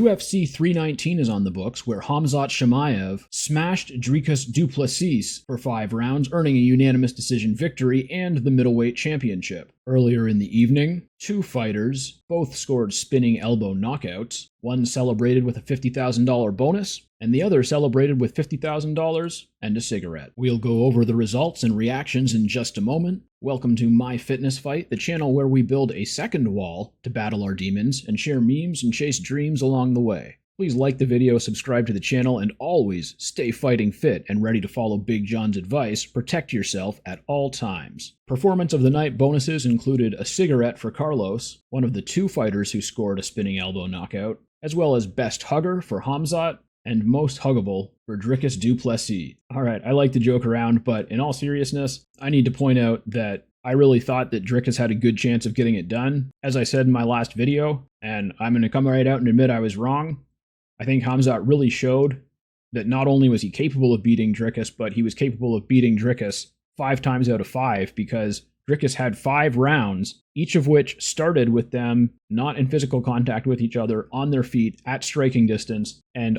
UFC 319 is on the books, where Khamzat Chimaev smashed Dricus Du Plessis for 5 rounds, earning a unanimous decision victory and the middleweight championship. Earlier in the evening, 2 fighters both scored spinning elbow knockouts. One celebrated with a $50,000 bonus, and the other celebrated with $50,000 and a cigarette. We'll go over the results and reactions in just a moment. Welcome to My Fitness Fight, the channel where we build a second wall to battle our demons and share memes and chase dreams along the way. Please like the video, subscribe to the channel, and always stay fighting fit and ready to follow Big John's advice. Protect yourself at all times. Performance of the night bonuses included a cigarette for Carlos, one of the 2 fighters who scored a spinning elbow knockout, as well as Best Hugger for Khamzat and Most Huggable for Dricus Du Plessis. Alright, I like to joke around, but in all seriousness, I need to point out that I really thought that Dricus had a good chance of getting it done. As I said in my last video, and I'm going to come right out and admit I was wrong, I think Khamzat really showed that not only was he capable of beating Dricus, but he was capable of beating Dricus 5 times out of 5, because Dricus had 5 rounds, each of which started with them not in physical contact with each other, on their feet, at striking distance, and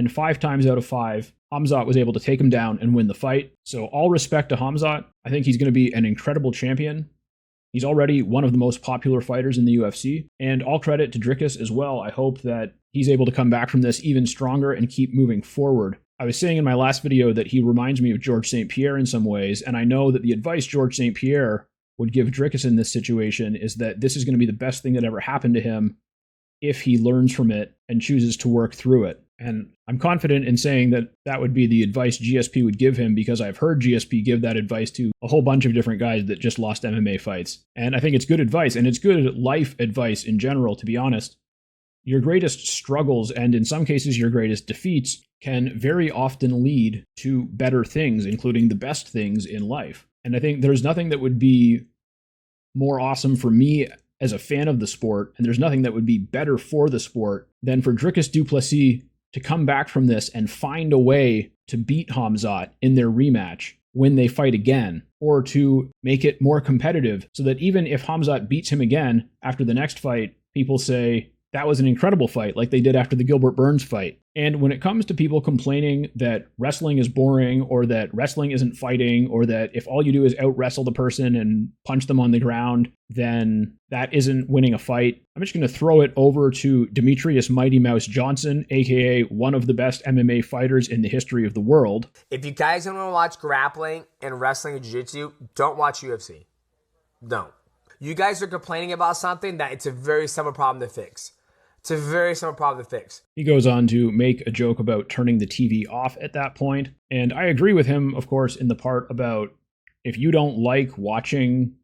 5 times out of 5, Khamzat was able to take him down and win the fight. So all respect to Khamzat. I think he's going to be an incredible champion. He's already one of the most popular fighters in the UFC, and all credit to Dricus as well. I hope that he's able to come back from this even stronger and keep moving forward. I was saying in my last video that he reminds me of Georges St. Pierre in some ways, and I know that the advice Georges St. Pierre would give Dricus in this situation is that this is going to be the best thing that ever happened to him if he learns from it and chooses to work through it. And I'm confident in saying that that would be the advice GSP would give him, because I've heard GSP give that advice to a whole bunch of different guys that just lost MMA fights. And I think it's good advice, and it's good life advice in general, to be honest. Your greatest struggles, and in some cases your greatest defeats, can very often lead to better things, including the best things in life. And I think there's nothing that would be more awesome for me as a fan of the sport, and there's nothing that would be better for the sport than for Dricus Du Plessis to come back from this and find a way to beat Khamzat in their rematch when they fight again, or to make it more competitive so that even if Khamzat beats him again after the next fight, people say, that was an incredible fight, like they did after the Gilbert Burns fight. And when it comes to people complaining that wrestling is boring, or that wrestling isn't fighting, or that if all you do is out-wrestle the person and punch them on the ground, then that isn't winning a fight, I'm just going to throw it over to Demetrious Mighty Mouse Johnson, aka one of the best MMA fighters in the history of the world. If you guys don't want to watch grappling and wrestling and jiu-jitsu, don't watch UFC. Don't. You guys are complaining about something that it's a very simple problem to fix. It's a very simple problem to fix. He goes on to make a joke about turning the TV off at that point. And I agree with him, of course, in the part about if you don't like watching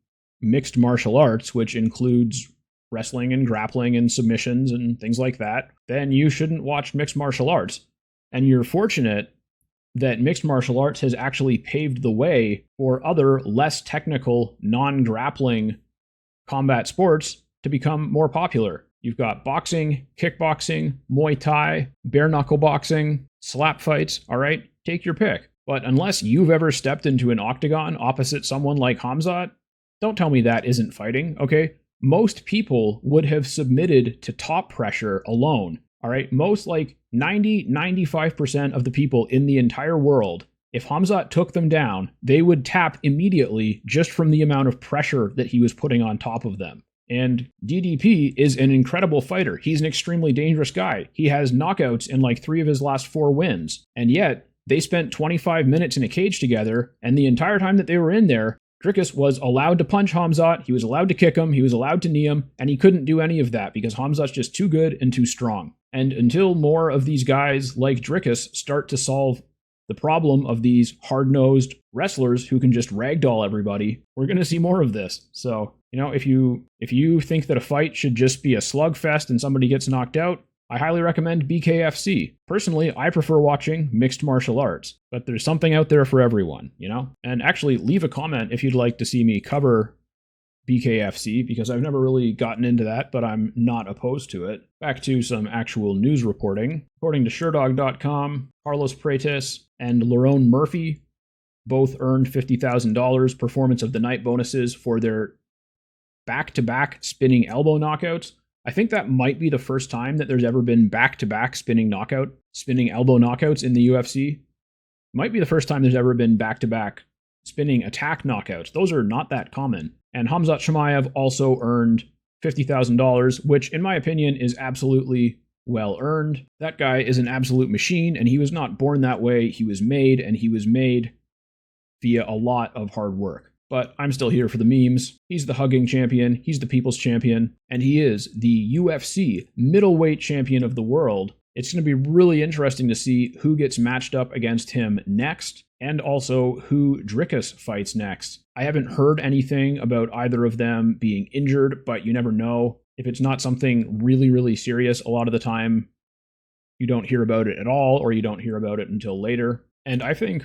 mixed martial arts, which includes wrestling and grappling and submissions and things like that, then you shouldn't watch mixed martial arts. And you're fortunate that mixed martial arts has actually paved the way for other less technical, non-grappling combat sports to become more popular. You've got boxing, kickboxing, Muay Thai, bare knuckle boxing, slap fights, all right? Take your pick. But unless you've ever stepped into an octagon opposite someone like Khamzat, don't tell me that isn't fighting, okay? Most people would have submitted to top pressure alone, all right? Most, like 95% of the people in the entire world, if Khamzat took them down, they would tap immediately just from the amount of pressure that he was putting on top of them. And DDP is an incredible fighter. He's an extremely dangerous guy. He has knockouts in like 3 of his last 4 wins. And yet, they spent 25 minutes in a cage together, and the entire time that they were in there, Dricus was allowed to punch Khamzat, he was allowed to kick him, he was allowed to knee him, and he couldn't do any of that because Khamzat's just too good and too strong. And until more of these guys like Dricus start to solve the problem of these hard-nosed wrestlers who can just ragdoll everybody, we're going to see more of this. So, you know, if you think that a fight should just be a slugfest and somebody gets knocked out, I highly recommend BKFC. Personally, I prefer watching mixed martial arts, but there's something out there for everyone, you know? And actually, leave a comment if you'd like to see me cover BKFC, because I've never really gotten into that, but I'm not opposed to it. Back to some actual news reporting. According to SureDog.com, Carlos Prates and Lerone Murphy both earned $50,000 performance of the night bonuses for their back-to-back spinning elbow knockouts. I think that might be the first time that there's ever been back-to-back spinning elbow knockouts in the UFC. Might be the first time there's ever been back-to-back spinning attack knockouts. Those are not that common. And Khamzat Chimaev also earned $50,000, which in my opinion is absolutely well earned. That guy is an absolute machine, and he was not born that way. He was made, and he was made via a lot of hard work. But I'm still here for the memes. He's the hugging champion, he's the people's champion, and he is the UFC middleweight champion of the world. It's going to be really interesting to see who gets matched up against him next, and also who Dricus fights next. I haven't heard anything about either of them being injured, but you never know. If it's not something really, really serious, a lot of the time you don't hear about it at all, or you don't hear about it until later. And I think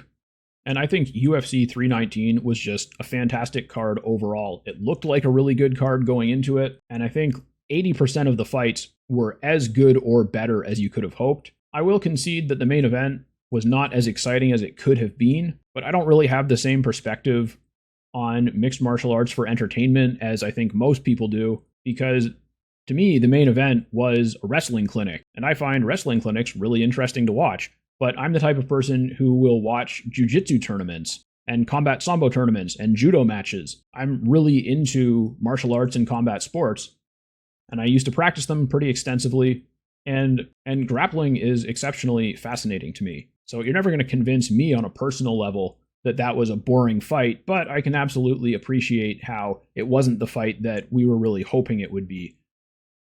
UFC 319 was just a fantastic card overall. It looked like a really good card going into it, and I think 80% of the fights were as good or better as you could have hoped. I will concede that the main event was not as exciting as it could have been, but I don't really have the same perspective on mixed martial arts for entertainment as I think most people do, because to me, the main event was a wrestling clinic, and I find wrestling clinics really interesting to watch. But I'm the type of person who will watch jiu-jitsu tournaments and combat sambo tournaments and judo matches. I'm really into martial arts and combat sports, and I used to practice them pretty extensively, and grappling is exceptionally fascinating to me. So you're never going to convince me on a personal level that that was a boring fight, but I can absolutely appreciate how it wasn't the fight that we were really hoping it would be.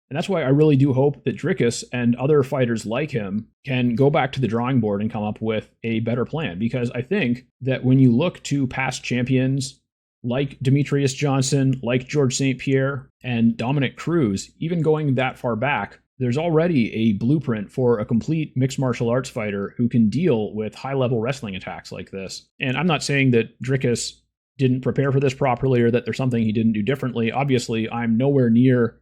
And that's why I really do hope that Dricus and other fighters like him can go back to the drawing board and come up with a better plan. Because I think that when you look to past champions like Demetrious Johnson, like George St. Pierre, and Dominic Cruz, even going that far back, there's already a blueprint for a complete mixed martial arts fighter who can deal with high-level wrestling attacks like this. And I'm not saying that Dricus didn't prepare for this properly or that there's something he didn't do differently. Obviously, I'm nowhere near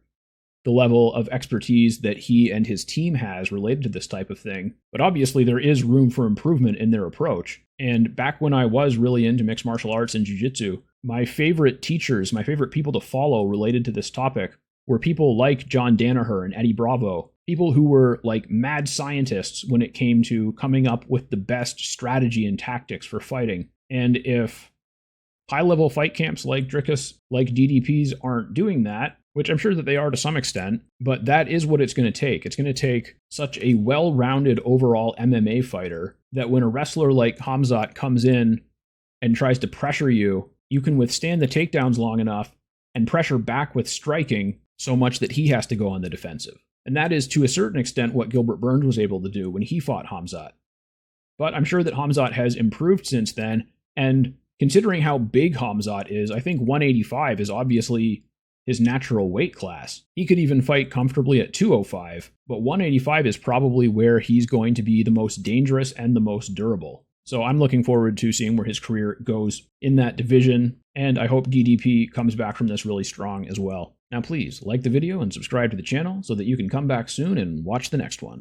the level of expertise that he and his team has related to this type of thing. But obviously there is room for improvement in their approach. And back when I was really into mixed martial arts and jiu-jitsu, my favorite teachers, my favorite people to follow related to this topic were people like John Danaher and Eddie Bravo, people who were like mad scientists when it came to coming up with the best strategy and tactics for fighting. And if high-level fight camps like Dricus, like DDPs aren't doing that, which I'm sure that they are to some extent, but that is what it's going to take. It's going to take such a well-rounded overall MMA fighter that when a wrestler like Khamzat comes in and tries to pressure you, you can withstand the takedowns long enough and pressure back with striking so much that he has to go on the defensive. And that is to a certain extent what Gilbert Burns was able to do when he fought Khamzat. But I'm sure that Khamzat has improved since then, and considering how big Khamzat is, I think 185 is obviously his natural weight class. He could even fight comfortably at 205, but 185 is probably where he's going to be the most dangerous and the most durable. So I'm looking forward to seeing where his career goes in that division, and I hope DDP comes back from this really strong as well. Now please like the video and subscribe to the channel so that you can come back soon and watch the next one.